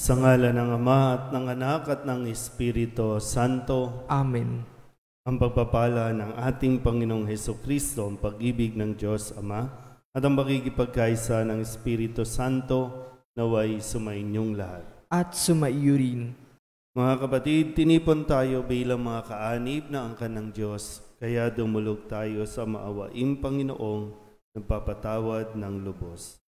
Sa ngalan ng Ama at ng Anak at ng Espiritu Santo. Amen. Ang pagpapala ng ating Panginoong Hesukristo, ang pag-ibig ng Diyos Ama, at ang pakikipagkaisa ng Espiritu Santo naway sumainyong lahat. At sumaiyo rin. Mga kapatid, tinipon tayo bilang mga kaanib na angkan ng Diyos, kaya dumulog tayo sa maawaing Panginoong nagpapatawad ng lubos.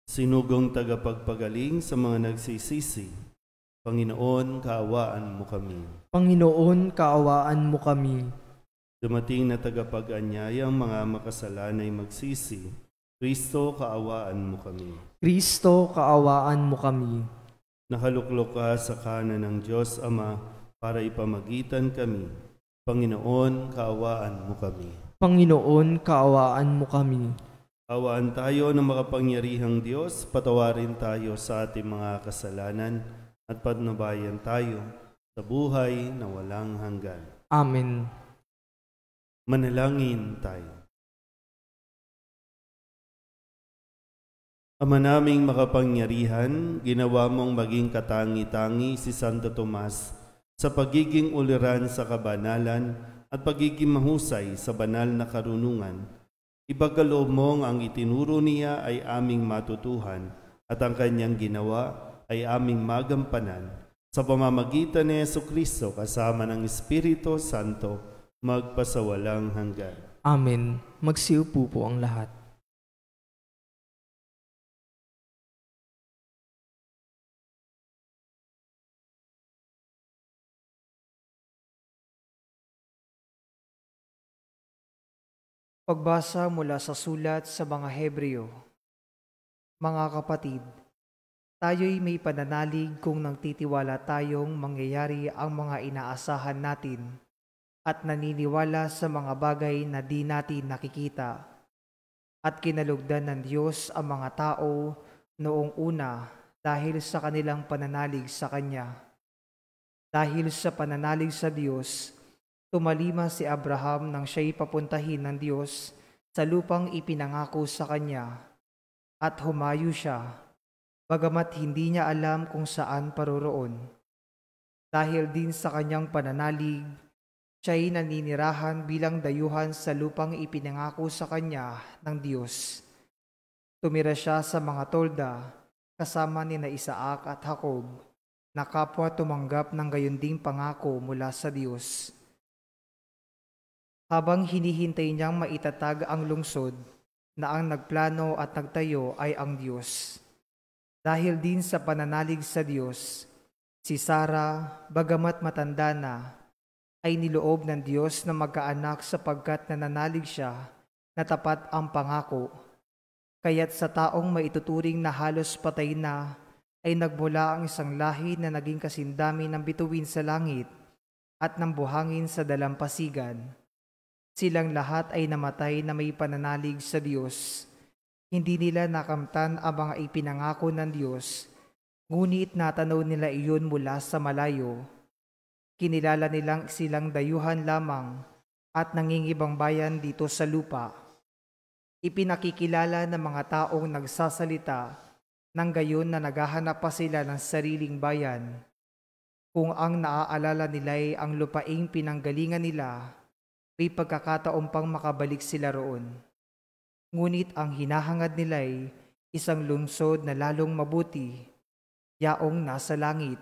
Sinugong tagapagpagaling sa mga nagsisisi, Panginoon, kaawaan mo kami. Panginoon, kaawaan mo kami. Dumating na tagapag-anyayang mga makasalanay magsisi, Kristo, kaawaan mo kami. Kristo, kaawaan mo kami. Nakaluklok ka sa kanan ng Diyos Ama para ipamagitan kami. Panginoon, kaawaan mo kami. Panginoon, kaawaan mo kami. Awaan tayo ng makapangyarihang Diyos, patawarin tayo sa ating mga kasalanan at patnubayan tayo sa buhay na walang hanggan. Amen. Manalangin tayo. Ama naming makapangyarihan, ginawa mong maging katangi-tangi si Santo Tomas sa pagiging uliran sa kabanalan at pagiging mahusay sa banal na karunungan. Ipagaloob mong ang itinuro niya ay aming matutuhan at ang kanyang ginawa ay aming magampanan. Sa pamamagitan ni Jesucristo kasama ng Espiritu Santo, magpasawalang hanggan. Amen. Magsiupo po ang lahat. Pagbasa mula sa sulat sa mga Hebreo. Mga kapatid, tayo'y may pananalig kung nagtitiwala tayong mangyayari ang mga inaasahan natin at naniniwala sa mga bagay na di natin nakikita. At kinalugdan ng Diyos ang mga tao noong una dahil sa kanilang pananalig sa Kanya. Dahil sa pananalig sa Diyos, tumalima si Abraham nang siya'y papuntahin ng Diyos sa lupang ipinangako sa kanya at humayo siya, bagamat hindi niya alam kung saan paroroon. Dahil din sa kanyang pananalig, siya'y naninirahan bilang dayuhan sa lupang ipinangako sa kanya ng Diyos. Tumira siya sa mga tolda kasama nina Isaac at Jacob, na kapwa tumanggap ng gayunding pangako mula sa Diyos. Habang hinihintay niyang maitatag ang lungsod, na ang nagplano at nagtayo ay ang Diyos. Dahil din sa pananalig sa Diyos, si Sarah, bagamat matanda na, ay niloob ng Diyos na magkaanak sapagkat nananalig siya na tapat ang pangako. Kaya't sa taong maituturing na halos patay na, ay nagmula ang isang lahi na naging kasindami ng bituin sa langit at ng buhangin sa dalampasigan. Silang lahat ay namatay na may pananalig sa Diyos. Hindi nila nakamtan ang mga ipinangako ng Diyos, ngunit natanaw nila iyon mula sa malayo. Kinilala nilang silang dayuhan lamang at nangingibang bayan dito sa lupa. Ipinakikilala ng mga taong nagsasalita nang gayon na naghahanap pa sila ng sariling bayan. Kung ang naaalala nila'y ang lupaing pinanggalingan nila, may pagkakataon pang makabalik sila roon. Ngunit ang hinahangad nila'y isang lungsod na lalong mabuti, yaong nasa langit.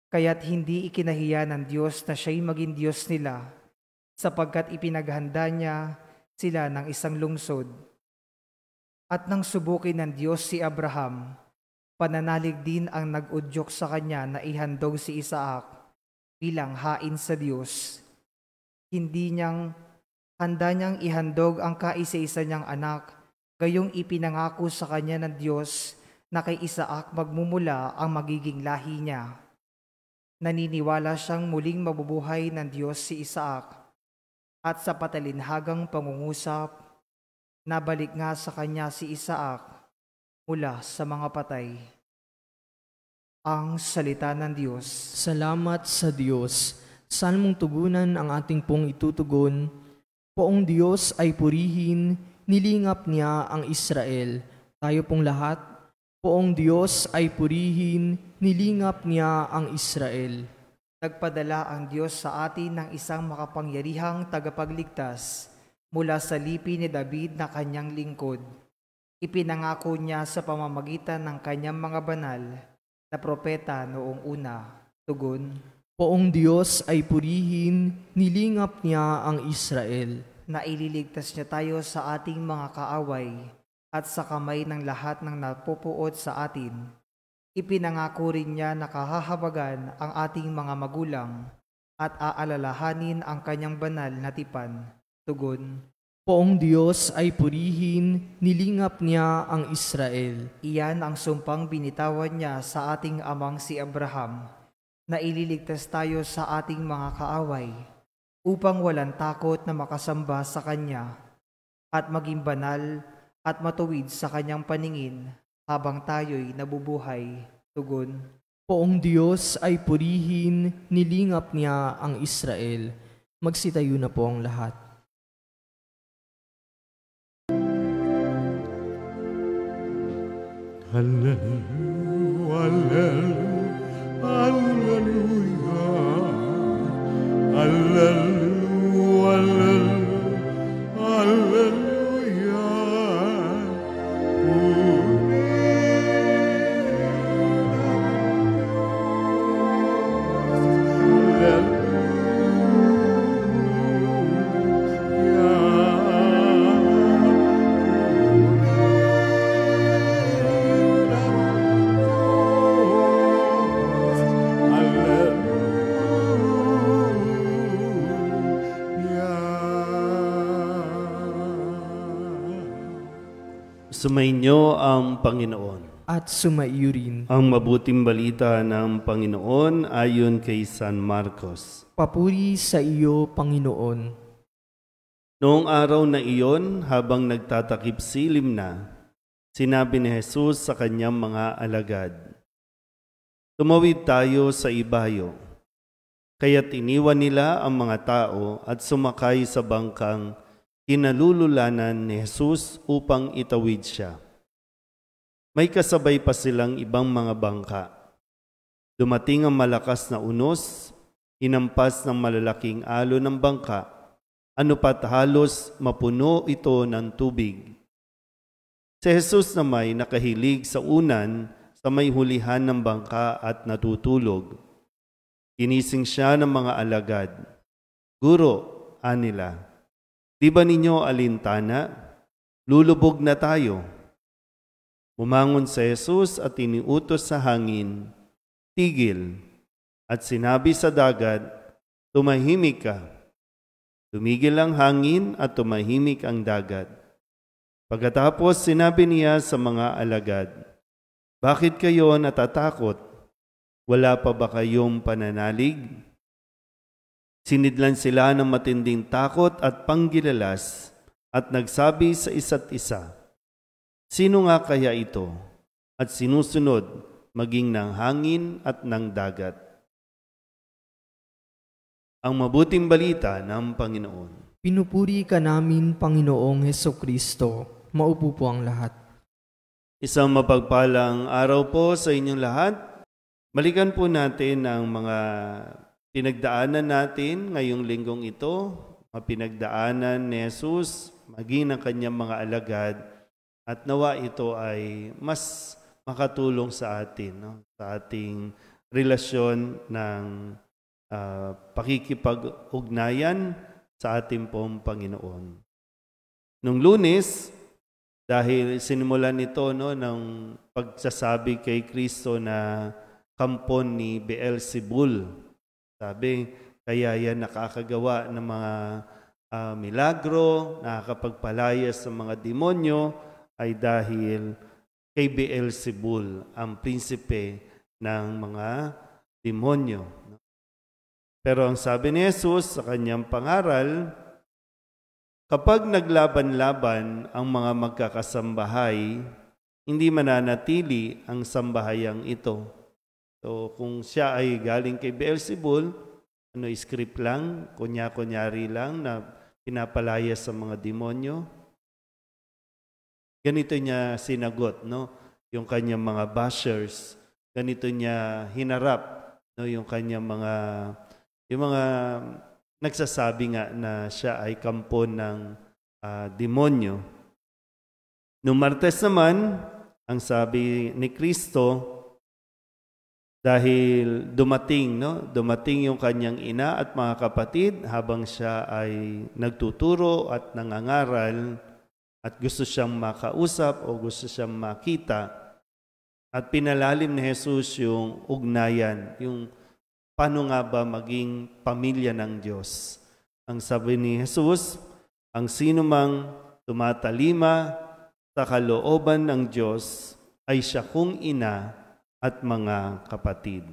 Kaya't hindi ikinahiya ng Diyos na siya'y maging Diyos nila, sapagkat ipinaghanda niya sila ng isang lungsod. At nang subukin ng Diyos si Abraham, pananalig din ang nag-udyok sa kanya na ihandog si Isaac bilang hain sa Diyos. Handa niyang ihandog ang kaisa-isa niyang anak, gayong ipinangako sa kanya ng Diyos na kay Isaac magmumula ang magiging lahi niya. Naniniwala siyang muling mabubuhay ng Diyos si Isaac, at sa patalinhagang pangungusap, nabalik nga sa kanya si Isaac mula sa mga patay. Ang salita ng Diyos. Salamat sa Diyos. Saan mong tugunan ang ating pong itutugon? Poong Diyos ay purihin, nilingap niya ang Israel. Tayo pong lahat, poong Diyos ay purihin, nilingap niya ang Israel. Nagpadala ang Diyos sa atin ng isang makapangyarihang tagapagligtas mula sa lipi ni David na kanyang lingkod. Ipinangako niya sa pamamagitan ng kanyang mga banal na propeta noong una. Tugon, Poong Diyos ay purihin, nilingap niya ang Israel. na ililigtas niya tayo sa ating mga kaaway at sa kamay ng lahat ng napupuot sa atin. Ipinangako rin niya na kahahabagan ang ating mga magulang at aalalahanin ang kanyang banal na tipan. Tugon, Poong Diyos ay purihin, nilingap niya ang Israel. iyan ang sumpang binitawan niya sa ating amang si Abraham, na ililigtas tayo sa ating mga kaaway, upang walang takot na makasamba sa Kanya, at maging banal at matuwid sa Kanyang paningin, habang tayo'y nabubuhay. Tugon, Poong Diyos ay purihin, nilingap niya ang Israel. Magsitayo na po ang lahat. Hallelujah, hallelujah, hallelujah, hallelujah. Sumainyo ang Panginoon. At sumaiyo rin. Ang mabuting balita ng Panginoon ayon kay San Marcos. Papuri sa iyo, Panginoon. Noong araw na iyon, habang nagtatakip silim na, sinabi ni Jesus sa kanyang mga alagad, "Tumawid tayo sa ibayo." Kaya't iniwan nila ang mga tao at sumakay sa bangkang kinalululanan ni Jesus upang itawid siya. May kasabay pa silang ibang mga bangka. Dumating ang malakas na unos, hinampas ng malalaking alo ng bangka, ano pat halos mapuno ito ng tubig. Si Jesus na may nakahilig sa unan sa may hulihan ng bangka at natutulog. Ginising siya ng mga alagad. "Guro," anila, "di ba ninyo alintana? Lulubog na tayo." Bumangon si Jesus at iniutos sa hangin, "Tigil," at sinabi sa dagat, "Tumahimik ka." Tumigil ang hangin at tumahimik ang dagat. Pagkatapos sinabi niya sa mga alagad, "Bakit kayo natatakot? Wala pa ba kayong pananalig?" Sinidlan sila ng matinding takot at panggilalas at nagsabi sa isa't isa, "Sino nga kaya ito?" At sinusunod maging ng hangin at ng dagat. Ang mabuting balita ng Panginoon. Pinupuri ka namin, Panginoong Hesukristo. Maupo po ang lahat. Isang mapagpalang araw po sa inyong lahat. Balikan po natin ang mga pinagdaanan natin ngayong linggong ito, mga pinagdaanan ni Jesus, maging ng kanyang mga alagad, at nawa ito ay mas makatulong sa atin, no? Sa ating relasyon ng pakikipag-ugnayan sa ating pong Panginoon. Nung Lunes, dahil sinimulan nito ng pagsasabi kay Kristo na kampon ni Beelzebul. Sabi, kaya yan nakakagawa ng mga milagro, nakakapagpalaya sa mga demonyo, ay dahil kay Beelzebul, ang prinsipe ng mga demonyo. Pero ang sabi ni Jesus sa kanyang pangaral, kapag naglaban-laban ang mga magkakasambahay, hindi mananatili ang sambahayang ito. So kung siya ay galing kay Beelzebul, script lang, kunya-kunyari lang na pinapalaya sa mga demonyo. ganito niya sinagot, no? Yung kanyang mga bashers, ganito niya hinarap, no? Yung kanyang yung mga nagsasabi nga na siya ay kampo ng demonyo. Noong Martes naman, ang sabi ni Kristo, dahil dumating yung kanyang ina at mga kapatid habang siya ay nagtuturo at nangangaral at gusto siyang makausap o gusto siyang makita. At pinalalim ni Jesus yung ugnayan, yung paano nga ba maging pamilya ng Diyos. Ang sabi ni Jesus, ang sinumang tumatalima sa kalooban ng Diyos ay siya kong ina at mga kapatid.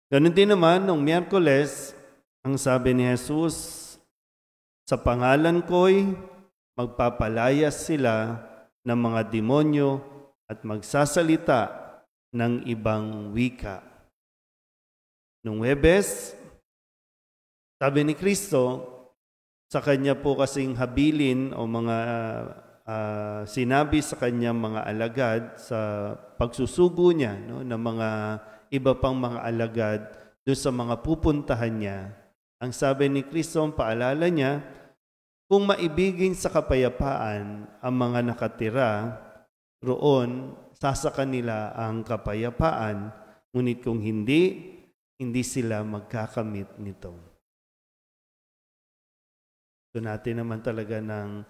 Ganun din naman, noong Miyerkules, ang sabi ni Jesus, sa pangalan ko'y magpapalayas sila ng mga demonyo at magsasalita ng ibang wika. Noong Huwebes, sabi ni Kristo, sa kanya po kasing habilin o mga sinabi sa kanyang mga alagad sa pagsusugo niya, no, ng mga iba pang mga alagad doon sa mga pupuntahan niya. Ang sabi ni Kristo, ang paalala niya, kung maibigin sa kapayapaan ang mga nakatira, roon sasa kanila ang kapayapaan, ngunit kung hindi sila magkakamit nito. So natin naman talaga ng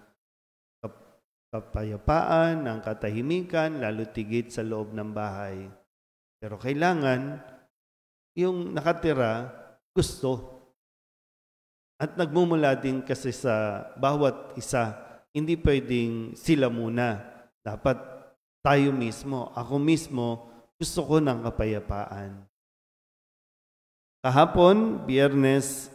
kapayapaan, ng katahimikan, lalo tigit sa loob ng bahay. Pero kailangan, yung nakatira, gusto. At nagmumula din kasi sa bawat isa, hindi pwedeng sila muna. Dapat tayo mismo, ako mismo, gusto ko ng kapayapaan. Kahapon, Biyernes,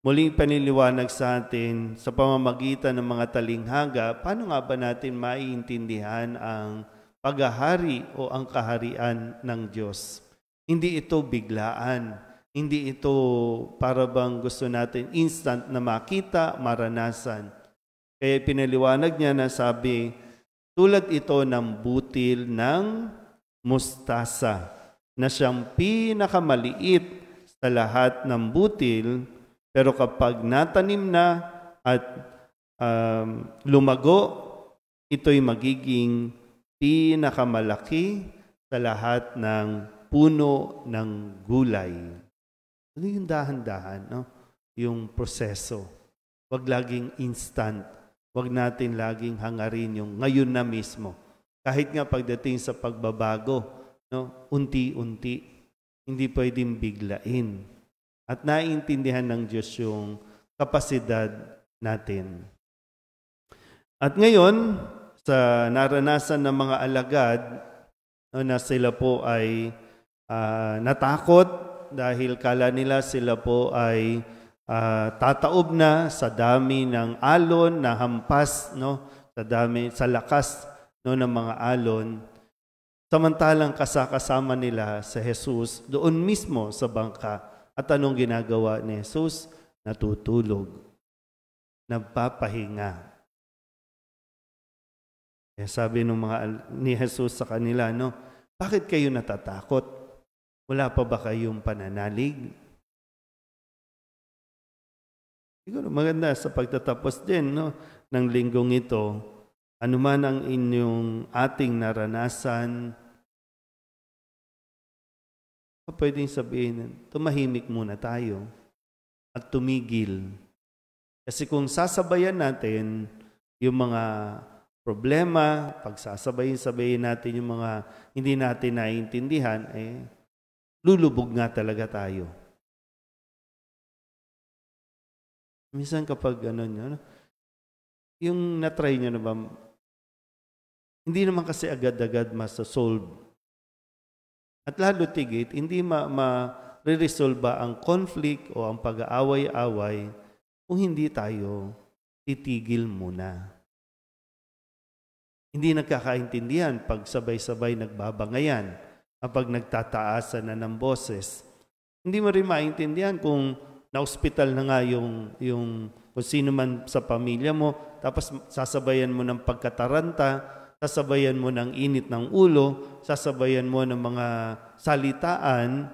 muling paniliwanag sa atin sa pamamagitan ng mga talinghaga, paano nga ba natin maiintindihan ang paghahari o ang kaharian ng Diyos? Hindi ito biglaan. Hindi ito para bang gusto natin instant na makita, maranasan. Kaya pinaliwanag niya na sabi, tulad ito ng butil ng mustasa na siyang pinakamaliit sa lahat ng butil. Pero kapag natanim na at lumago, ito'y magiging pinakamalaki sa lahat ng puno ng gulay. Ano yung dahan-dahan, no? Yung proseso. Huwag laging instant. Huwag natin laging hangarin yung ngayon na mismo. Kahit nga pagdating sa pagbabago, no? Unti-unti. Hindi pwedeng biglain. At naiintindihan ng Diyos yung kapasidad natin. At ngayon, sa naranasan ng mga alagad, na sila po ay natakot dahil kala nila sila po ay tataob na sa dami ng alon na hampas, no? Sa lakas, no, ng mga alon. Samantalang kasama nila sa Jesus doon mismo sa bangka. At anong ginagawa ni Jesus? Natutulog. Nagpapahinga. Kaya sabi ni Jesus sa kanila, no, bakit kayo natatakot? Wala pa ba kayong pananalig? Siguro maganda sa pagtatapos din, no, ng linggong ito, anuman ang inyong ating naranasan, pwedeng sabihin, tumahimik muna tayo at tumigil. Kasi kung sasabayan natin yung mga problema, pagsasabayin natin yung mga hindi natin naiintindihan, lulubog nga talaga tayo. Minsan kapag yung natry nyo na ba, hindi naman kasi agad-agad masasolve. At lalo tigit, hindi ma-resolve ang conflict o ang pag-aaway-away kung hindi tayo titigil muna. Hindi nagkakaintindihan pag sabay-sabay nagbabangayan, kapag nagtataasan na ng boses. Hindi mo rin maintindihan kung na-hospital na nga yung kung sino man sa pamilya mo, tapos sasabayan mo ng pagkataranta, sasabayan mo ng init ng ulo, sasabayan mo ng mga salitaan,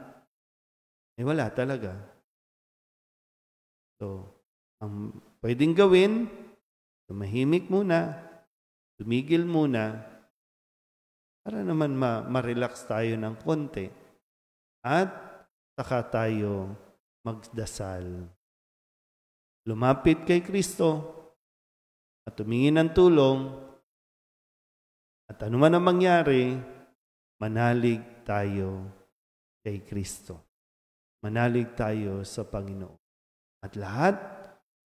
wala talaga. So, ang pwedeng gawin, tumahimik muna, tumigil muna, para naman ma-relax tayo ng konti. At saka tayo magdasal. Lumapit kay Kristo at tumingin ng tulong. At ano man ang mangyari, manalig tayo kay Kristo. Manalig tayo sa Panginoon. At lahat,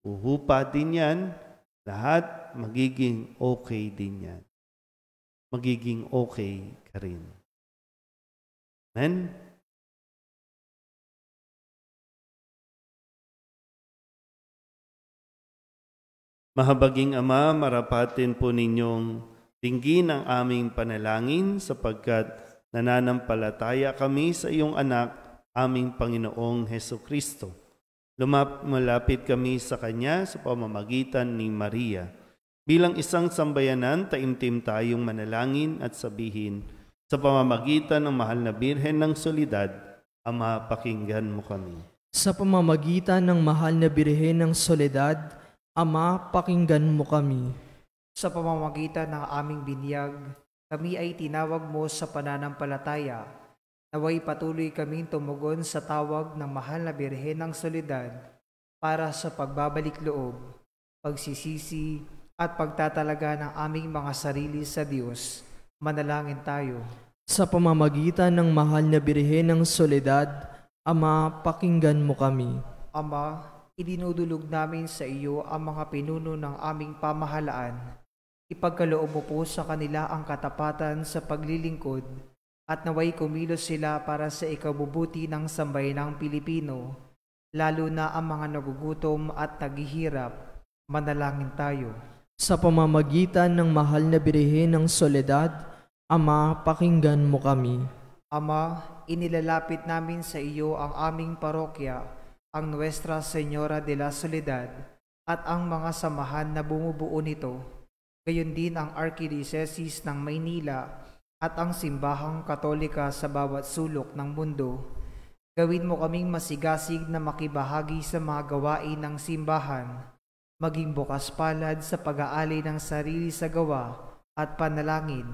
uhupa din yan. Lahat, magiging okay din yan. Magiging okay ka rin. Amen? Mahabaging Ama, marapatin po ninyong dinggin ang aming panalangin sapagkat nananampalataya kami sa iyong anak, aming Panginoong Hesukristo. Lumapit kami sa Kanya sa pamamagitan ni Maria. Bilang isang sambayanan, taimtim tayong manalangin at sabihin, sa pamamagitan ng mahal na Birhen ng Soledad, Ama, pakinggan mo kami. Sa pamamagitan ng mahal na Birhen ng Soledad, Ama, pakinggan mo kami. Sa pamamagitan ng aming binyag, kami ay tinawag mo sa pananampalataya. Naway patuloy kaming tumugon sa tawag ng mahal na Birhen ng Soledad para sa pagbabalik loob, pagsisisi at pagtatalaga ng aming mga sarili sa Diyos. Manalangin tayo. Sa pamamagitan ng mahal na Birhen ng Soledad, Ama, pakinggan mo kami. Ama, idinudulog namin sa iyo ang mga pinuno ng aming pamahalaan. Ipagkaloob mo po sa kanila ang katapatan sa paglilingkod at naway kumilos sila para sa ikabubuti ng sambayanang Pilipino, lalo na ang mga nagugutom at naghihirap. Manalangin tayo. Sa pamamagitan ng mahal na Birhen ng Soledad, Ama, pakinggan mo kami. Ama, inilalapit namin sa iyo ang aming parokya, ang Nuestra Señora de la Soledad at ang mga samahan na bumubuo nito, gayon din ang Archdiocese ng Maynila at ang simbahang Katolika sa bawat sulok ng mundo. Gawin mo kaming masigasig na makibahagi sa mga gawain ng simbahan, maging bukas palad sa pag-aalay ng sarili sa gawa at panalangin,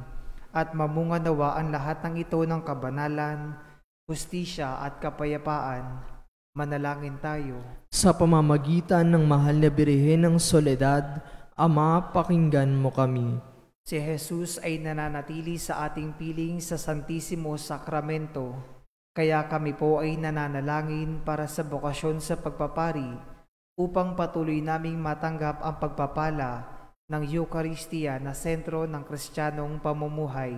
at mamunga nawa ang lahat ng ito ng kabanalan, hustisya at kapayapaan. Manalangin tayo. Sa pamamagitan ng mahal na Birhen ng Soledad, Ama, pakinggan mo kami. Si Jesus ay nananatili sa ating piling sa Santissimo Sacramento, kaya kami po ay nananalangin para sa bokasyon sa pagpapari upang patuloy naming matanggap ang pagpapala ng Eucharistia na sentro ng Kristiyanong pamumuhay.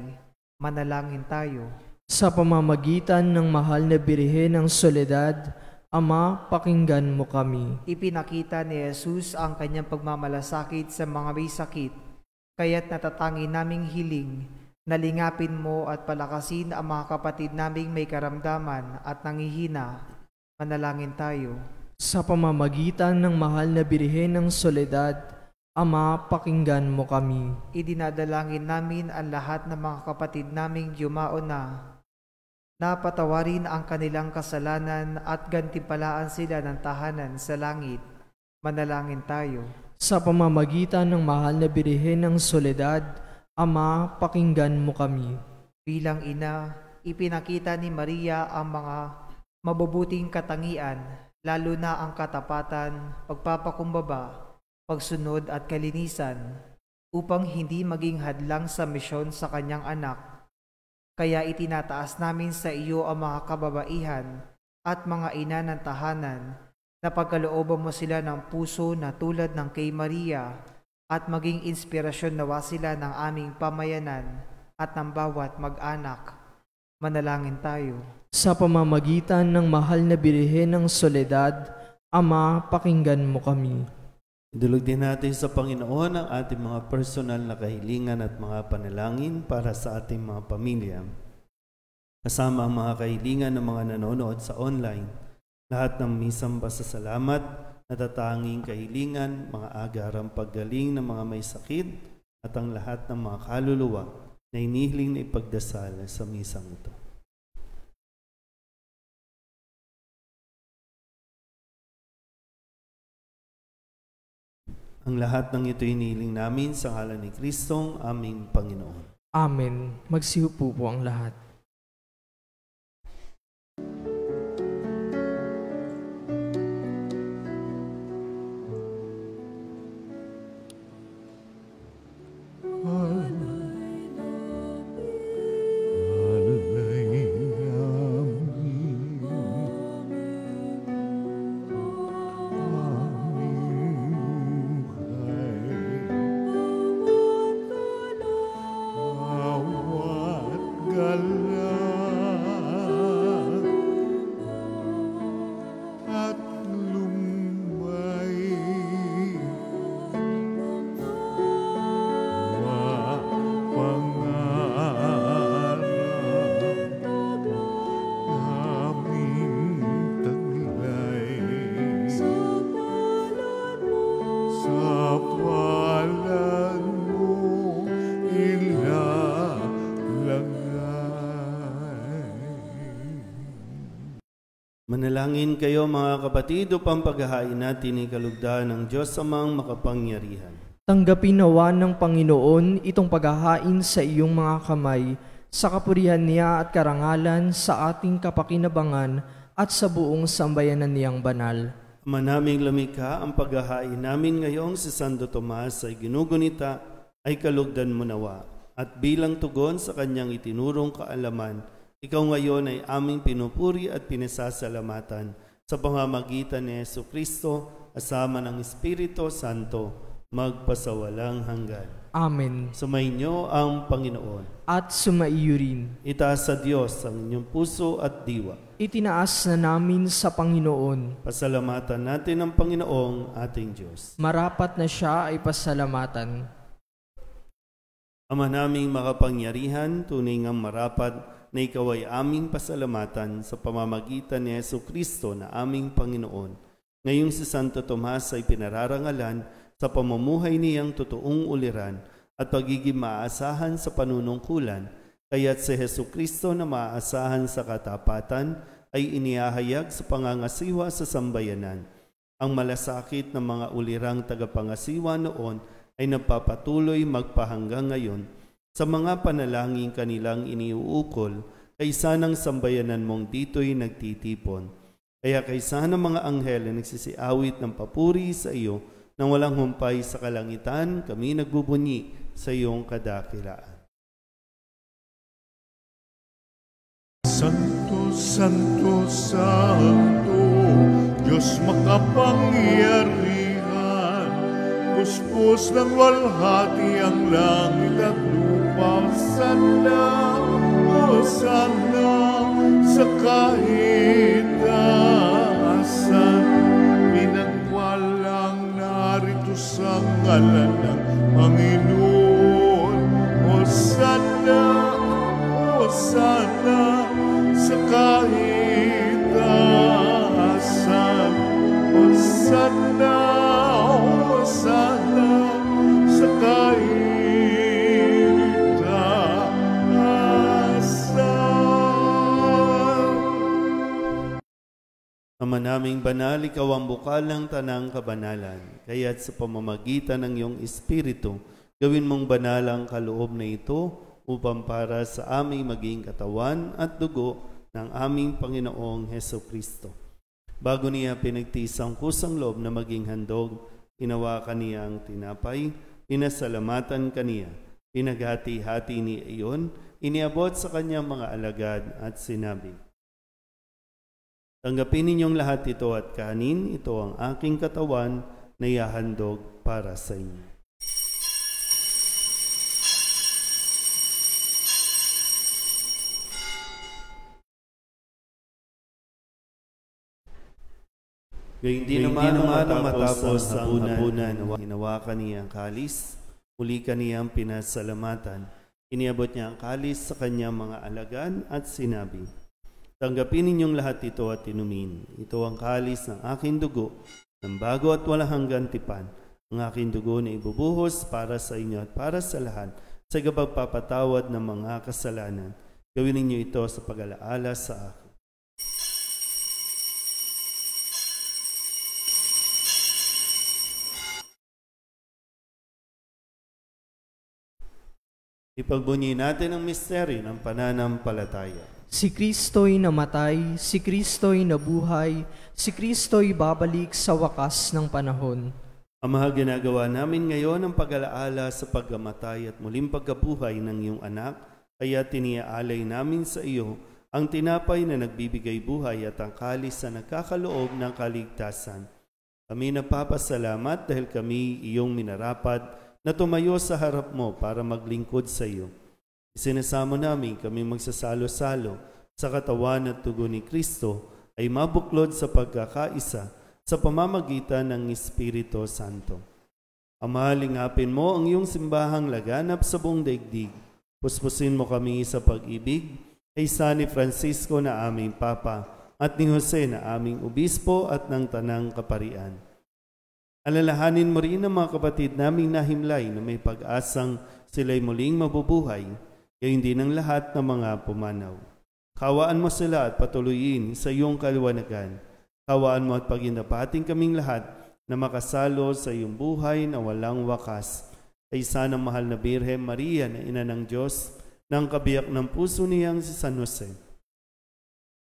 Manalangin tayo. Sa pamamagitan ng mahal na Birhen ng Soledad, Ama, pakinggan mo kami. Ipinakita ni Jesus ang kanyang pagmamalasakit sa mga may sakit, kaya't natatangi naming hiling, nalingapin mo at palakasin ang mga kapatid naming may karamdaman at nangihina. Manalangin tayo. Sa pamamagitan ng mahal na Birhen ng Soledad, Ama, pakinggan mo kami. Idinadalangin namin ang lahat ng mga kapatid naming yumao na, napatawarin ang kanilang kasalanan at gantimpalaan sila ng tahanan sa langit. Manalangin tayo. Sa pamamagitan ng mahal na Birhen ng Soledad, Ama, pakinggan mo kami. Bilang ina, ipinakita ni Maria ang mga mabubuting katangian, lalo na ang katapatan, pagpapakumbaba, pagsunod at kalinisan, upang hindi maging hadlang sa misyon sa kanyang anak. Kaya itinataas namin sa iyo ang mga kababaihan at mga ina ng tahanan, na pagkalooban mo sila ng puso na tulad ng kay Maria at maging inspirasyon nawa sila ng aming pamayanan at ng bawat mag-anak. Manalangin tayo. Sa pamamagitan ng mahal na Birhen ng Soledad, Ama, pakinggan mo kami. Idulog din natin sa Panginoon ang ating mga personal na kahilingan at mga panalangin para sa ating mga pamilya. Kasama ang mga kahilingan ng mga nanonood sa online. Lahat ng misang pasasalamat natatanging kahilingan, mga agarang paggaling ng mga may sakit, at ang lahat ng mga kaluluwa na inihiling na ipagdasal sa misang ito. Ang lahat ng ito inihiling namin sa ngalan ni Kristong aming Panginoon. Amen. Magsiupo po ang lahat. Manalangin kayo mga kapatid upang paghahain natin ni kalugdan ng Diyos amang makapangyarihan. Tanggapin nawa ng Panginoon itong paghahain sa iyong mga kamay, sa kapurihan niya at karangalan, sa ating kapakinabangan at sa buong sambayanan niyang banal. Ama naming lumikha, ang paghahain namin ngayong si Santo Tomas ay ginugunita ay kalugdan mo nawa. At bilang tugon sa kanyang itinurong kaalaman, ikaw ngayon ay aming pinupuri at pinasasalamatan sa pamamagitan ni Jesucristo, kasama ng Espiritu Santo, magpasawalang hanggan. Amen. Sumainyo ang Panginoon. At sumaiyo rin. Itaas sa Diyos ang inyong puso at diwa. Itinaas na namin sa Panginoon. Pasalamatan natin ang Panginoong ating Diyos. Marapat na siya ay pasalamatan. Ama naming makapangyarihan, tunay ngang marapat na ikaw ay aming pasalamatan sa pamamagitan ni Jesucristo na aming Panginoon. Ngayong si Santo Tomas ay pinararangalan sa pamumuhay niyang totoong uliran at pagiging maaasahan sa panunungkulan, kaya't si Jesucristo na maaasahan sa katapatan ay inihahayag sa pangangasiwa sa sambayanan. Ang malasakit ng mga ulirang tagapangasiwa noon ay nagpapatuloy magpahanggang ngayon sa mga panalangin kanilang iniuukol, kaysa ng sambayanan mong dito'y nagtitipon. Kaya kaysa ng mga anghel na nagsisiawit ng papuri sa iyo, nang walang humpay sa kalangitan, kami nagbubunyi sa iyong kadakilaan. Santo, Santo, Santo, Diyos makapangyarihan, puspos ng walhati ang langit at lupa. Sana, o sana, sa kahit asan, pinagwalang narito sa ngalan ng Panginoon. O sana, sa kahit asan, o sana, sa kahit Ama naming banal, ikaw ang bukal ng tanang kabanalan. Kaya't sa pamamagitan ng iyong Espiritu, gawin mong banal ang kaloob na ito upang para sa aming maging katawan at dugo ng aming Panginoong Hesukristo. Bago niya pinagtiis ang kusang loob na maging handog, hinawakan niya ang tinapay, pinasalamatan kaniya, pinaghati-hati niya iyon, iniabot sa kanyang mga alagad at sinabi, tanggapin ninyong lahat ito at kanin, ito ang aking katawan na ihahandog para sa inyo. Hindi naman matapos ang hapunan, hinawakan niya ang kalis, muli kaniyang pinasalamatan, iniabot niya ang kalis sa kanyang mga alagad at sinabi, tanggapin ninyong lahat ito at inumin. Ito ang kalis ng aking dugo ng bago at walang hanggang tipan. Ang aking dugo na ibubuhos para sa inyo at para sa lahat sa pagpapatawad ng mga kasalanan. Gawin ninyo ito sa pag-alaala sa akin. Ipagbunyi natin ang misteryo ng pananampalataya. Si Kristo'y namatay, si Kristo'y nabuhay, si Kristo'y babalik sa wakas ng panahon. Ama, ginagawa namin ngayon ang pag-alaala sa pagkamatay at muling pagkabuhay ng iyong anak, kaya tiniaalay namin sa iyo ang tinapay na nagbibigay buhay at ang kalis na nagkakaloob ng kaligtasan. Kami napapasalamat dahil kami iyong minarapat na tumayo sa harap mo para maglingkod sa iyo. Isinasamo namin kami magsasalo-salo sa katawan at dugo ni Kristo ay mabuklod sa pagkakaisa sa pamamagitan ng Espiritu Santo. Ama, lingapin mo ang iyong simbahang laganap sa buong daigdig. Puspusin mo kami sa pag-ibig kay San Francisco na aming Papa at ni Jose na aming Obispo at ng Tanang Kaparian. Alalahanin mo rin ang mga kapatid naming nahimlay na may pag-asang sila'y muling mabubuhay, gayon din ang lahat ng mga pumanaw. Kawaan mo sila at patuloyin sa iyong kaliwanagan. Kawaan mo at paginapating kaming lahat na makasalo sa iyong buhay na walang wakas. Kaysa ng mahal na Birhen Maria na Ina ng Diyos, ng kabiyak ng puso niyang si San Jose.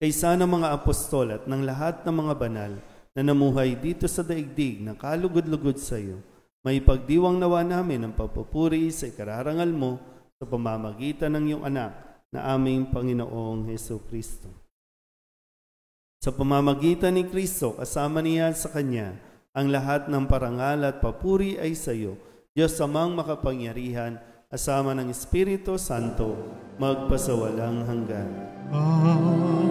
Kaysa ng mga apostol at ng lahat ng mga banal na namuhay dito sa daigdig na kalugod-lugod sa iyo, may pagdiwang nawa namin ang pagpupuri sa ikararangal mo sa pamamagitan ng iyong anak na aming Panginoong Hesukristo. Sa pamamagitan ni Kristo, kasama niya sa Kanya, ang lahat ng parangal at papuri ay sa iyo, Diyos amang makapangyarihan, kasama ng Espiritu Santo, magpasawalang hanggan. Amen.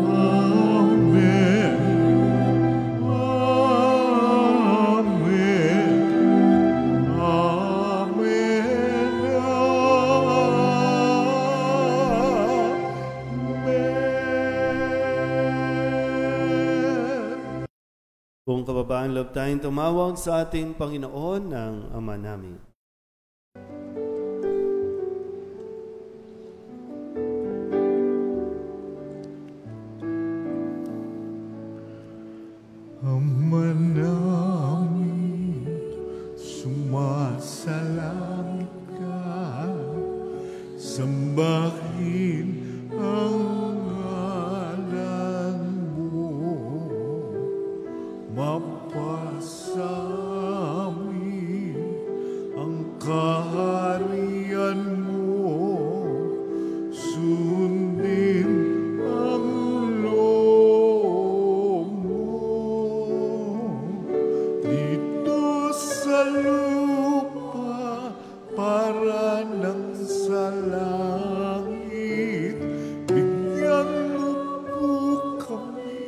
Kung kababaan loob tayong tumawag sa ating Panginoon ng Ama namin. Ama namin, sumasalangit ka, sambahin ang ngalan mo, mapasamin ang kaharian mo, sundin ang loob mo, dito sa lupa para nang sa langit, bigyan mo po kami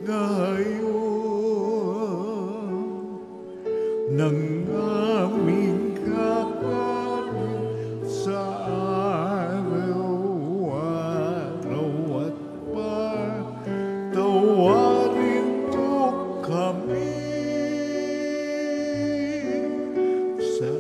ngayon ng aming kakanin sa araw-araw at patawarin mo kami sa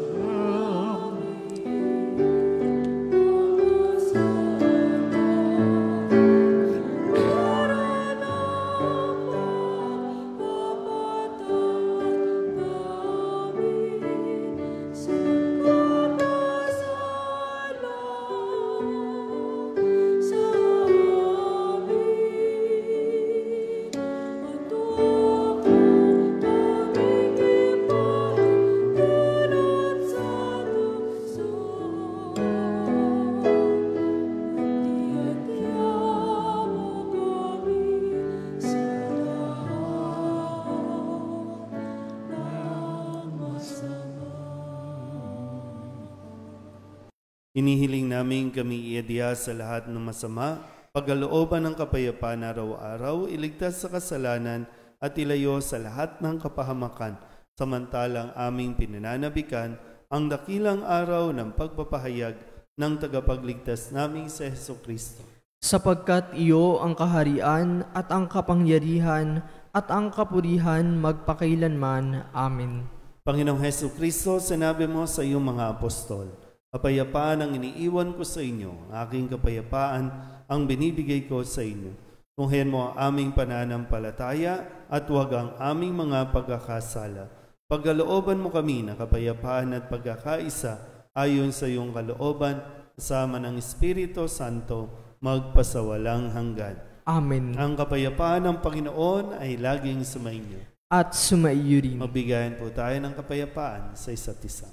Inihiling namin kami iadya sa lahat ng masama, pagkalooban ng kapayapaan araw-araw, iligtas sa kasalanan at ilayo sa lahat ng kapahamakan, samantalang aming pinananabikan ang dakilang araw ng pagpapahayag ng tagapagligtas naming si Hesukristo. Sapagkat iyo ang kaharian at ang kapangyarihan at ang kapurihan magpakailanman. Amen. Panginoong Hesus Kristo, sinabi mo sa iyong mga apostol, kapayapaan ang iniiwan ko sa inyo, aking kapayapaan ang binibigay ko sa inyo. Tunghayan mo ang aming pananampalataya at huwag ang aming mga pagkakasala. Pagkalooban mo kami na kapayapaan at pagkakaisa ayon sa iyong kalooban, kasama ng Espiritu Santo, magpasawalang hanggan. Amen. Ang kapayapaan ng Panginoon ay laging sumainyo. At sumaiyo rin. Magbigayan po tayo ng kapayapaan sa isa't isa.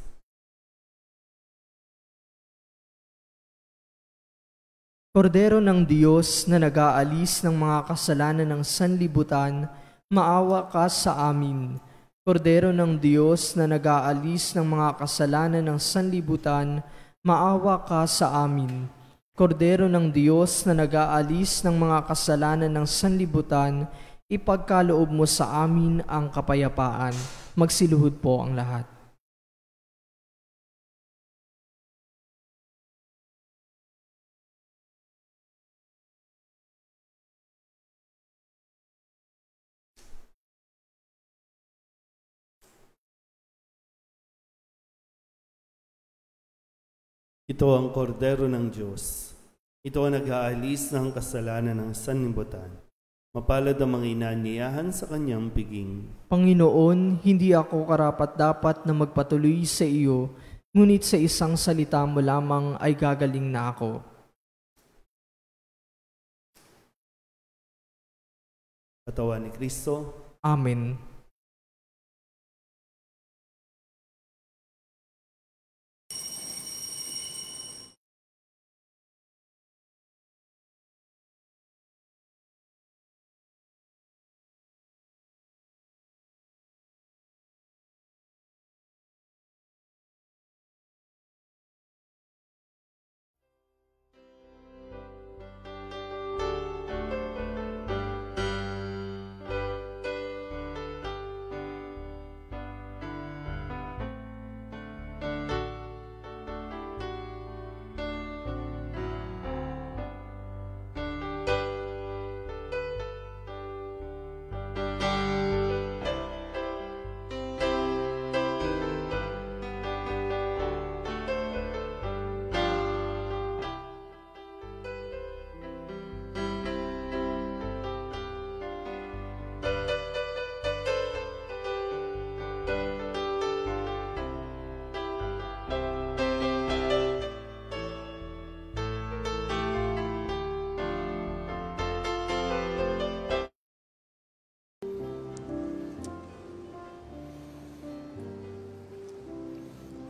Kordero ng Diyos na nag-aalis ng mga kasalanan ng sanlibutan, maawa ka sa amin. Kordero ng Diyos na nag-aalis ng mga kasalanan ng sanlibutan, maawa ka sa amin. Kordero ng Diyos na nag-aalis ng mga kasalanan ng sanlibutan, ipagkaloob mo sa amin ang kapayapaan. Magsiluhod po ang lahat. Ito ang kordero ng Diyos. Ito ang nag-aalis ng kasalanan ng sanlibutan. Mapalad ang mga inaniyahan sa kanyang piging. Panginoon, hindi ako karapat-dapat na magpatuloy sa iyo, ngunit sa isang salita mo lamang ay gagaling na ako. Katawan ni Kristo. Amen.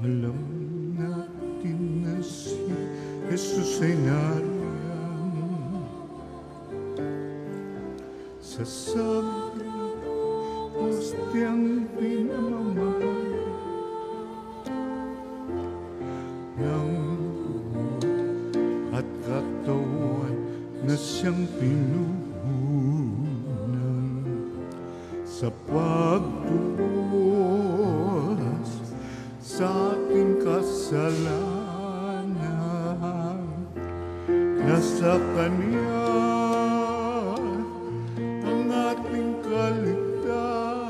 Alam natin na si Jesus ay nariyan sa sagrang hostyang pinamamahal ng buo at katawan na siyang pinuhunan sa pagtubos sa ating kasalanan, nasa Kanya ang ating kaligtasan,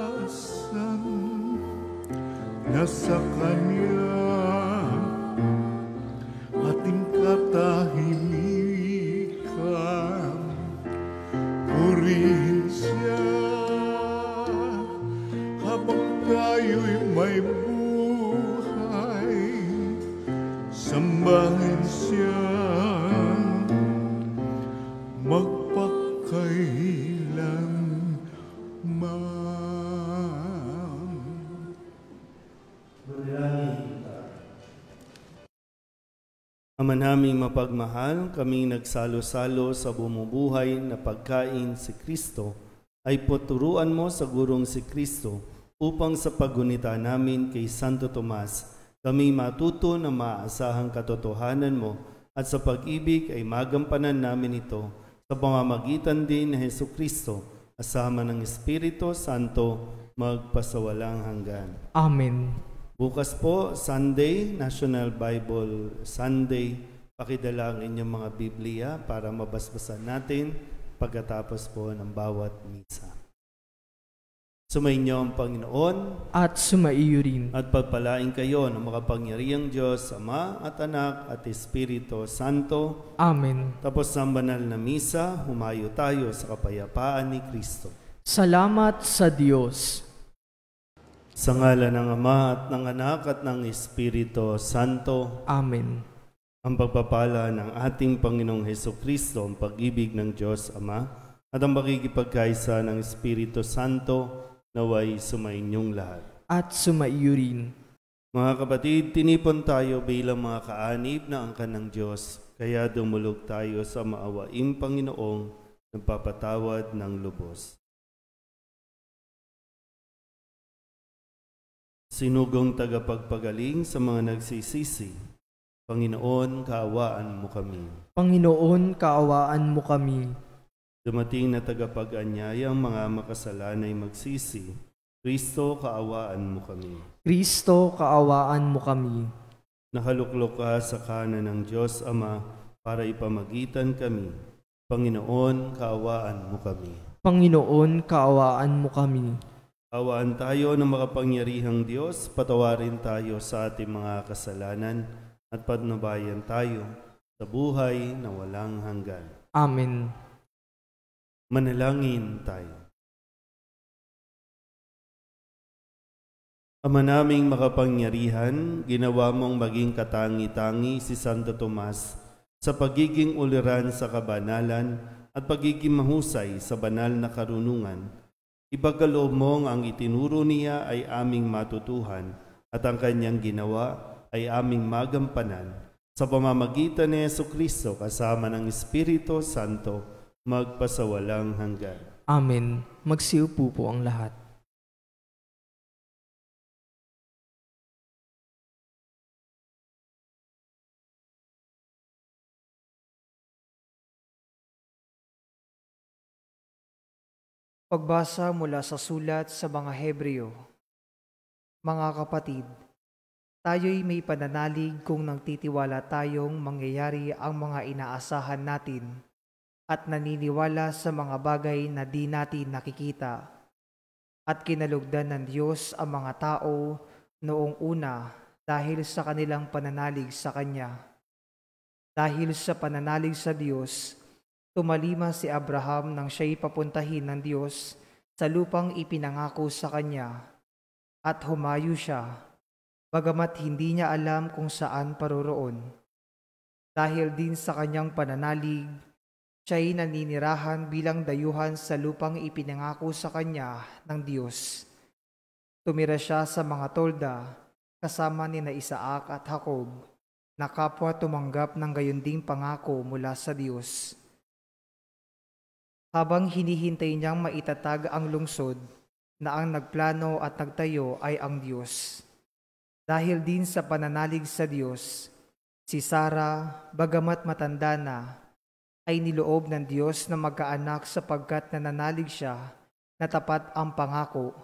nasa Kanya ating katahimikan. Purihin siya habang tayo'y may sambahin siya magpakailanman. Ama naming mapagmahal, kaming nagsalo-salo sa bumubuhay na pagkain si Kristo, ay turuan mo sa gurong si Kristo upang sa paggunita namin kay Santo Tomas, kami matuto na maasahang katotohanan mo at sa pag-ibig ay magampanan namin ito sa pamamagitan din ni Jesucristo, kasama ng Espiritu Santo, magpasawalang hanggan. Amen. Bukas po, Sunday, National Bible Sunday. Pakidala ang inyong mga Biblia para mabasbasan natin pagkatapos po ng bawat misa. Sumainyo ang Panginoon at sumaiyo rin. at pagpalain kayo ng makapangyarihang Diyos, Ama at Anak at Espiritu Santo. Amen. Tapos ng banal na misa, humayo tayo sa kapayapaan ni Kristo. Salamat sa Diyos. Sa ngala ng Ama at ng Anak at ng Espiritu Santo. Amen. Ang pagpapala ng ating Panginoong Hesukristo, ang pag-ibig ng Diyos Ama, at ang makikipagkaisa ng Espiritu Santo, naway sumainyong lahat. At sumaiyo rin. Mga kapatid, tinipon tayo bilang mga kaanib na angkan ng Diyos, kaya dumulog tayo sa maawaing Panginoong nagpapatawad ng lubos. Sinugong tagapagpagaling sa mga nagsisisi, Panginoon, kaawaan mo kami. Panginoon, kaawaan mo kami. Dumating na tagapag-anyayang mga makasalanay magsisi, Kristo, kaawaan mo kami. Kristo, kaawaan mo kami. Nakaluklok ka sa kanan ng Diyos Ama para ipamagitan kami. Panginoon, kaawaan mo kami. Panginoon, kaawaan mo kami. Kaawaan tayo ng makapangyarihang Diyos, patawarin tayo sa ating mga kasalanan at patnubayan tayo sa buhay na walang hanggan. Amen. Manalangin tayo. Ama naming makapangyarihan, ginawa mong maging katangi-tangi si Santo Tomas sa pagiging uliran sa kabanalan at pagiging mahusay sa banal na karunungan. Ipagkaloob mong ang itinuro niya ay aming matutuhan at ang kanyang ginawa ay aming magampanan sa pamamagitan ni Jesucristo kasama ng Espiritu Santo magpasawalang hanggan. Amen. Magsiupo po ang lahat. Pagbasa mula sa sulat sa mga Hebreo. Mga kapatid, tayo'y may pananalig kung nagtitiwala tayong mangyayari ang mga inaasahan natin at naniniwala sa mga bagay na di natin nakikita. At kinalugdan ng Diyos ang mga tao noong una dahil sa kanilang pananalig sa Kanya. Dahil sa pananalig sa Diyos, tumalima si Abraham nang siya'y papuntahin ng Diyos sa lupang ipinangako sa kanya at humayo siya, bagamat hindi niya alam kung saan paroroon. Dahil din sa kanyang pananalig, siya'y naninirahan bilang dayuhan sa lupang ipinangako sa kanya ng Diyos. Tumira siya sa mga tolda kasama ni Isaac at Jacob, na kapwa tumanggap ng gayunding pangako mula sa Diyos. Habang hinihintay niyang maitatag ang lungsod, na ang nagplano at nagtayo ay ang Diyos. Dahil din sa pananalig sa Diyos, si Sarah, bagamat matanda na, ay niloob ng Diyos na magkaanak sapagkat nananalig siya na tapat ang pangako.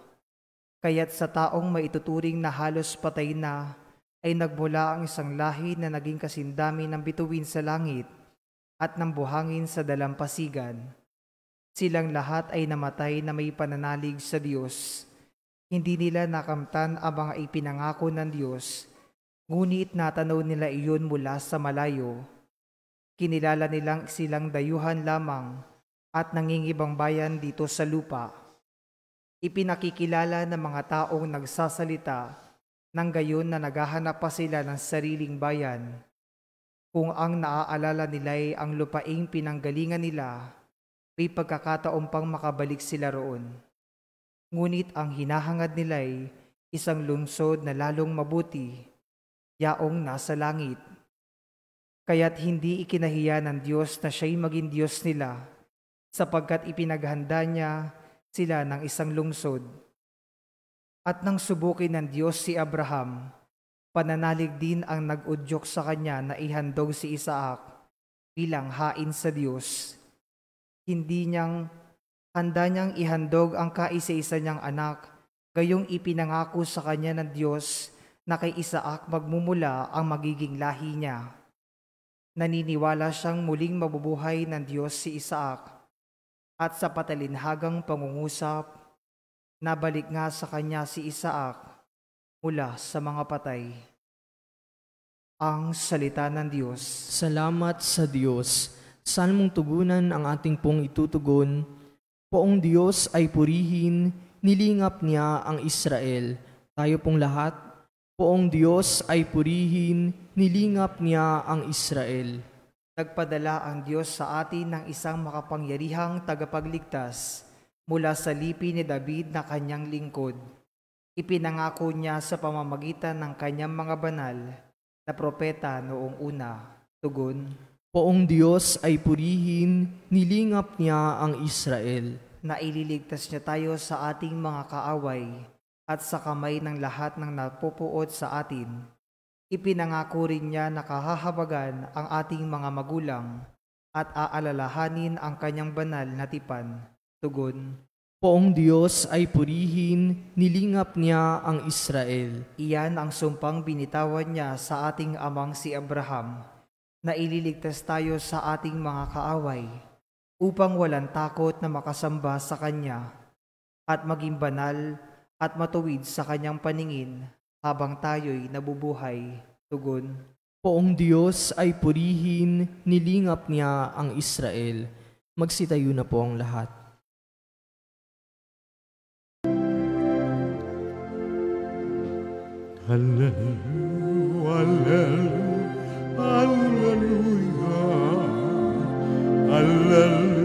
Kaya't sa taong maituturing na halos patay na, ay nagmula ang isang lahi na naging kasindami ng bituin sa langit at ng buhangin sa dalampasigan. Silang lahat ay namatay na may pananalig sa Diyos. Hindi nila nakamtan ang mga ipinangako ng Diyos, ngunit natanaw nila iyon mula sa malayo. Kinilala nilang silang dayuhan lamang at nangingibang bayan dito sa lupa. Ipinakikilala ng mga taong nagsasalita nang gayon na naghahanap pa sila ng sariling bayan. Kung ang naaalala nila'y ang lupaing pinanggalingan nila, may pagkakataon pang makabalik sila roon. Ngunit ang hinahangad nila'y isang lungsod na lalong mabuti, yaong nasa langit. Kaya't hindi ikinahiya ng Diyos na siya'y maging Diyos nila, sapagkat ipinaghanda niya sila ng isang lungsod. At nang subukin ng Diyos si Abraham, pananalig din ang nag-udyok sa kanya na ihandog si Isaac bilang hain sa Diyos. Handa niyang ihandog ang kaisa-isa niyang anak, gayong ipinangako sa kanya ng Diyos na kay Isaac magmumula ang magiging lahi niya. Naniniwala siyang muling mabubuhay ng Diyos si Isaac, at sa patalinhagang pangungusap, Nabalik nga sa kanya si Isaac mula sa mga patay. Ang salita ng Diyos. Salamat sa Diyos. Saan mong tugunan ang ating pong itutugon? Poong Diyos ay purihin, nilingap niya ang Israel. Tayo pong lahat, Poong Diyos ay purihin, nilingap niya ang Israel. Nagpadala ang Diyos sa atin ng isang makapangyarihang tagapagligtas mula sa lipi ni David na kanyang lingkod. Ipinangako niya sa pamamagitan ng kanyang mga banal na propeta noong una. Tugon. Poong Diyos ay purihin, nilingap niya ang Israel. Na ililigtas niya tayo sa ating mga kaaway at sa kamay ng lahat ng napupuot sa atin. Ipinangako rin niya na kahahabagan ang ating mga magulang at aalalahanin ang kanyang banal na tipan. Tugon. Poong Diyos ay purihin, nilingap niya ang Israel. Iyan ang sumpang binitawan niya sa ating amang si Abraham, na ililigtas tayo sa ating mga kaaway, upang walang takot na makasamba sa Kanya, at maging banal at matuwid sa Kanyang paningin, habang tayo'y nabubuhay. Tugon. Poong Diyos ay purihin, nilingap niya ang Israel. Magsitayo na po ang lahat. Hallelujah, hallelujah, hallelujah,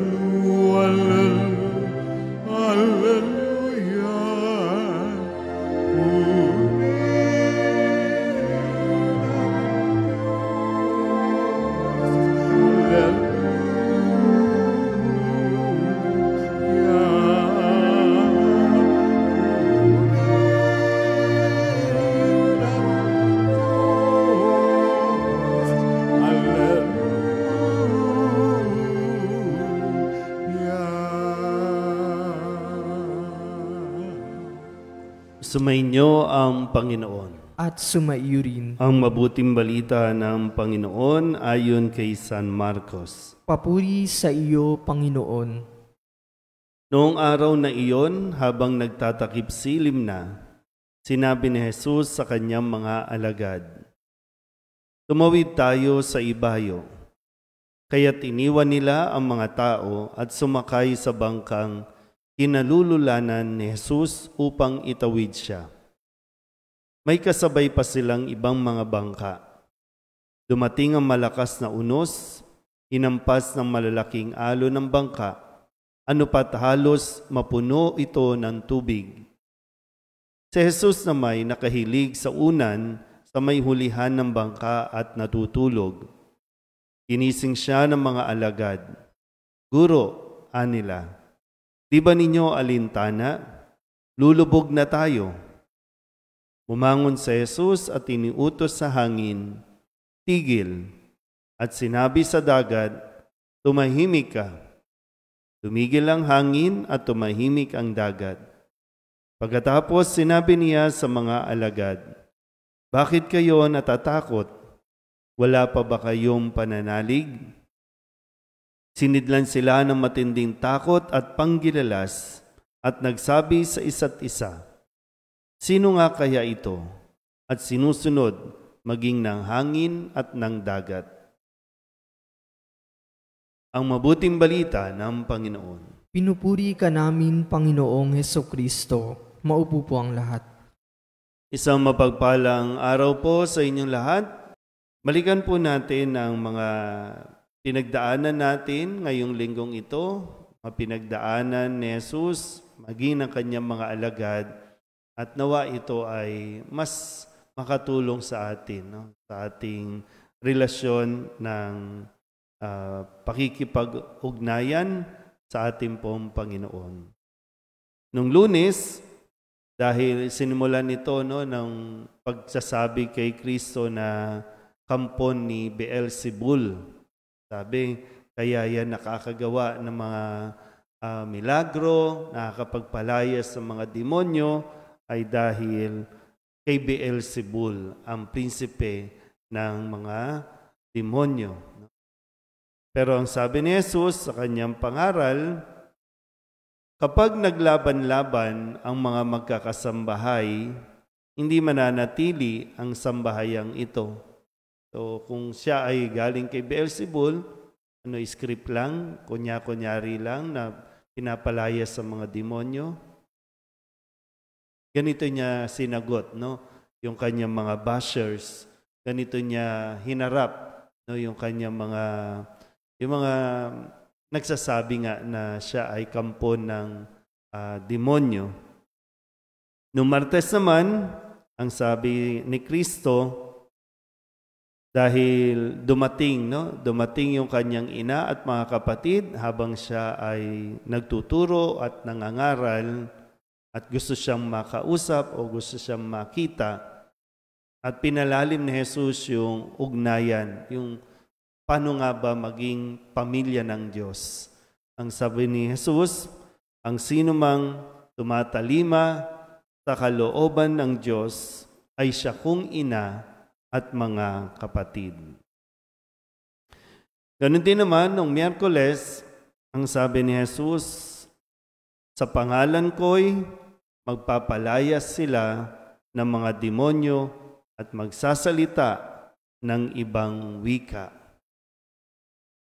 Sumainyo ang Panginoon. At sumaiyo rin. Ang mabuting balita ng Panginoon ayon kay San Marcos. Papuri sa iyo, Panginoon. Noong araw na iyon, habang nagtatakip silim na, sinabi ni Jesus sa kanyang mga alagad, "Tumawid tayo sa ibayo." Kaya't iniwan nila ang mga tao at sumakay sa bangkang kinalululanan ni Jesus upang itawid siya. May kasabay pa silang ibang mga bangka. Dumating ang malakas na unos, hinampas ng malalaking alo ng bangka, ano pat halos mapuno ito ng tubig. Si Jesus na may nakahilig sa unan sa may hulihan ng bangka at natutulog. Ginising siya ng mga alagad. "Guro," anila, "di ba ninyo alintana? Lulubog na tayo." Bumangon si Jesus at iniutos sa hangin, "Tigil," at sinabi sa dagat, "Tumahimik ka." Tumigil ang hangin at tumahimik ang dagat. Pagkatapos sinabi niya sa mga alagad, "Bakit kayo natatakot? Wala pa ba kayong pananalig?" Sinidlan sila ng matinding takot at panggilalas at nagsabi sa isa't isa, "Sino nga kaya ito?" At sinusunod maging ng hangin at ng dagat. Ang mabuting balita ng Panginoon. Pinupuri ka namin, Panginoong Hesukristo. Maupo po ang lahat. Isang mapagpalang araw po sa inyong lahat. Balikan po natin ang mga pinagdaanan natin ngayong linggong ito, mga pinagdaanan ni Jesus, maging ng kanyang mga alagad, at nawa ito ay mas makatulong sa atin, sa ating relasyon ng pakikipag-ugnayan sa ating pong Panginoon. Nung Lunes, dahil sinimulan nito ng pagsasabi kay Kristo na kampon ni Beelzebul, sabi, kaya yan nakakagawa ng mga milagro, nakakapagpalayas sa mga demonyo, ay dahil kay Beelzebul, ang prinsipe ng mga demonyo. Pero ang sabi ni Jesus sa kanyang pangaral, Kapag naglaban-laban ang mga magkakasambahay, hindi mananatili ang sambahayang ito. So kung siya ay galing kay Beelzebul, script lang, kunya-kunyari lang na pinapalaya sa mga demonyo. Ganito niya sinagot, no? Yung kanyang mga bashers. Ganito niya hinarap, no? Yung kanyang yung mga nagsasabi nga na siya ay kampo ng demonyo. Noong Martes naman, ang sabi ni Kristo, dahil dumating yung kanyang ina at mga kapatid habang siya ay nagtuturo at nangangaral at gusto siyang makausap o gusto siyang makita, at pinalalim ni Jesus yung ugnayan, yung paano nga ba maging pamilya ng Diyos. Ang sabi ni Jesus, ang sinumang tumatalima sa kalooban ng Diyos ay siya kong ina at mga kapatid. Ganun din naman, noong Miyerkules, ang sabi ni Jesus, sa pangalan ko'y magpapalayas sila ng mga demonyo at magsasalita ng ibang wika.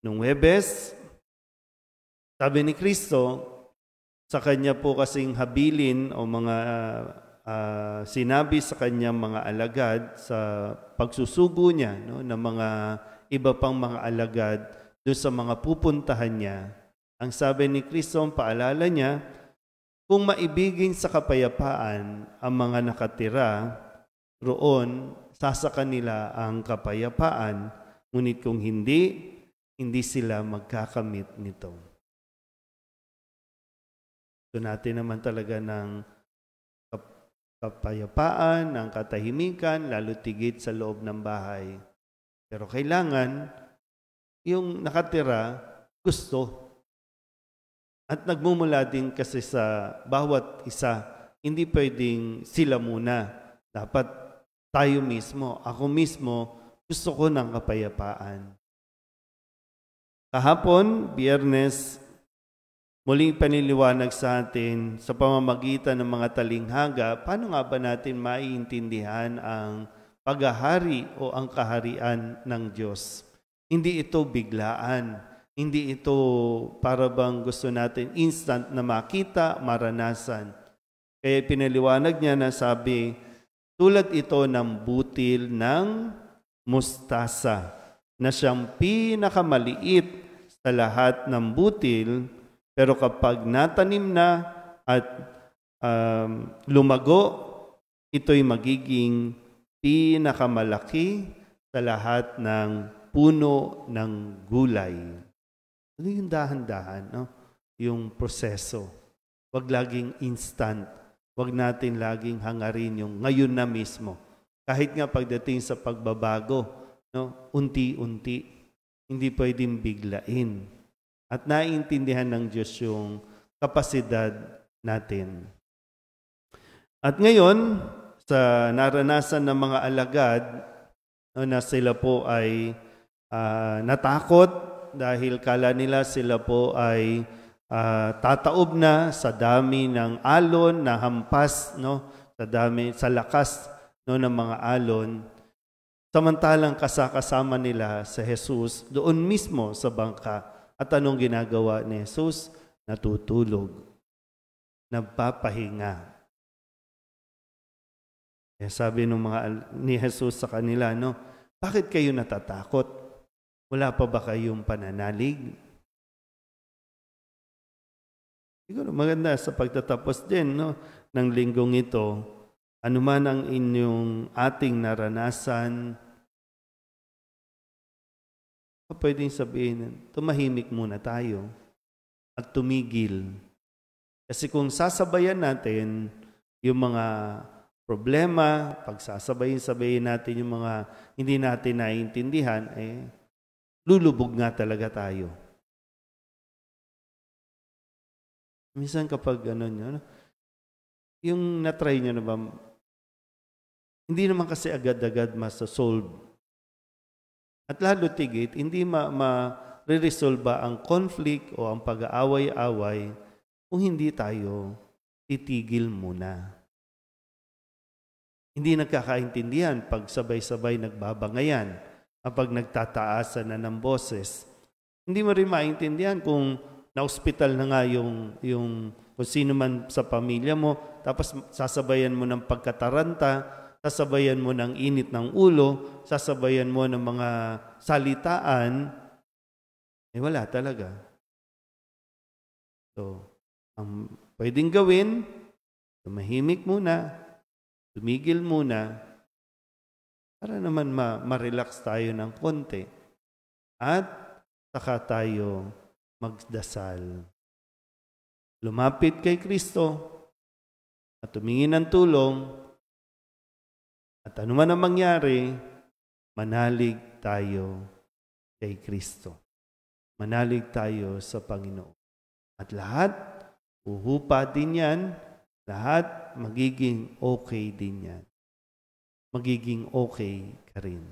Noong Huwebes, sabi ni Kristo, sa kanya po kasing habilin o mga sinabi sa kanyang mga alagad sa pagsusugo niya, no, ng mga iba pang mga alagad doon sa mga pupuntahan niya. Ang sabi ni Kristo, ang paalala niya, kung maibigin sa kapayapaan ang mga nakatira, roon sasa kanila ang kapayapaan, ngunit kung hindi sila magkakamit nito. So natin naman talaga ng kapayapaan, ng katahimikan, lalo tigit sa loob ng bahay. Pero kailangan, yung nakatira, gusto. At nagmumula din kasi sa bawat isa, hindi pwedeng sila muna. Dapat tayo mismo, ako mismo, gusto ko ng kapayapaan. Kahapon, Biyernes, muling paniliwanag sa atin sa pamamagitan ng mga talinghaga, paano nga ba natin maiintindihan ang paghahari o ang kaharian ng Diyos? Hindi ito biglaan, hindi ito para bang gusto natin instant na makita, maranasan. Kaya pinaliwanag niya na sabi, tulad ito ng butil ng mustasa na siyang pinakamaliit sa lahat ng butil, pero kapag natanim na at lumago, ito'y magiging pinakamalaki sa lahat ng puno ng gulay. Ano yung dahan-dahan, no? Yung proseso. Huwag laging instant. Huwag natin laging hangarin yung ngayon na mismo. Kahit nga pagdating sa pagbabago, no? Unti-unti. Hindi pwedeng biglain. At naiintindihan ng Diyos yung kapasidad natin. At ngayon, sa naranasan ng mga alagad, na sila po ay natakot dahil kala nila sila po ay tataob na sa dami ng alon na hampas, no? sa lakas, no, ng mga alon. Samantalang kasama nila sa Jesus doon mismo sa bangka. At anong ginagawa ni Jesus? Natutulog. Nagpapahinga. Eh, sabi ni Jesus sa kanila, no, bakit kayo natatakot? Wala pa ba kayong pananalig? Siguro maganda sa pagtatapos din, no, ng linggong ito, anuman ang inyong ating naranasan, pwedeng sabihin, tumahimik muna tayo at tumigil. Kasi kung sasabayan natin yung mga problema, pagsasabayin natin yung mga hindi natin naiintindihan, lulubog nga talaga tayo. Minsan kapag yung natry nyo na ba, hindi naman kasi agad-agad masasolve. At lalo tigit, hindi ma-resolve ang conflict o ang pag-aaway-away kung hindi tayo titigil muna. Hindi nagkakaintindihan pag sabay-sabay nagbabangayan, kapag nagtataasan na ng boses. Hindi mo rin maintindihan kung na-hospital na nga yung kung sino man sa pamilya mo, tapos sasabayan mo ng pagkataranta, sasabayan mo ng init ng ulo, sasabayan mo ng mga salitaan, wala talaga. So, ang pwedeng gawin, tumahimik muna, tumigil muna, para naman ma-relax tayo ng konti. At saka tayo magdasal. Lumapit kay Kristo at tumingin ng tulong. At ano man ang mangyari, manalig tayo kay Kristo. Manalig tayo sa Panginoon. At lahat, uhupa din yan. Lahat, magiging okay din yan. Magiging okay ka rin.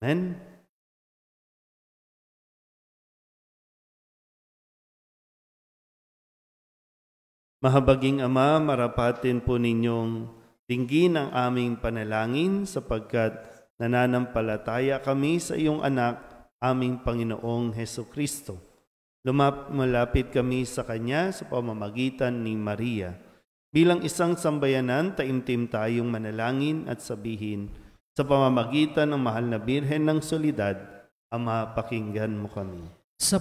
Amen? Mahabaging Ama, marapatin po ninyong dinggin ang aming panalangin sapagkat nananampalataya kami sa iyong anak, aming Panginoong Hesukristo. Malapit kami sa Kanya sa pamamagitan ni Maria. Bilang isang sambayanan, taimtim tayong manalangin at sabihin, sa pamamagitan ng mahal na Birhen ng Soledad, Ama, pakinggan mo kami. Sa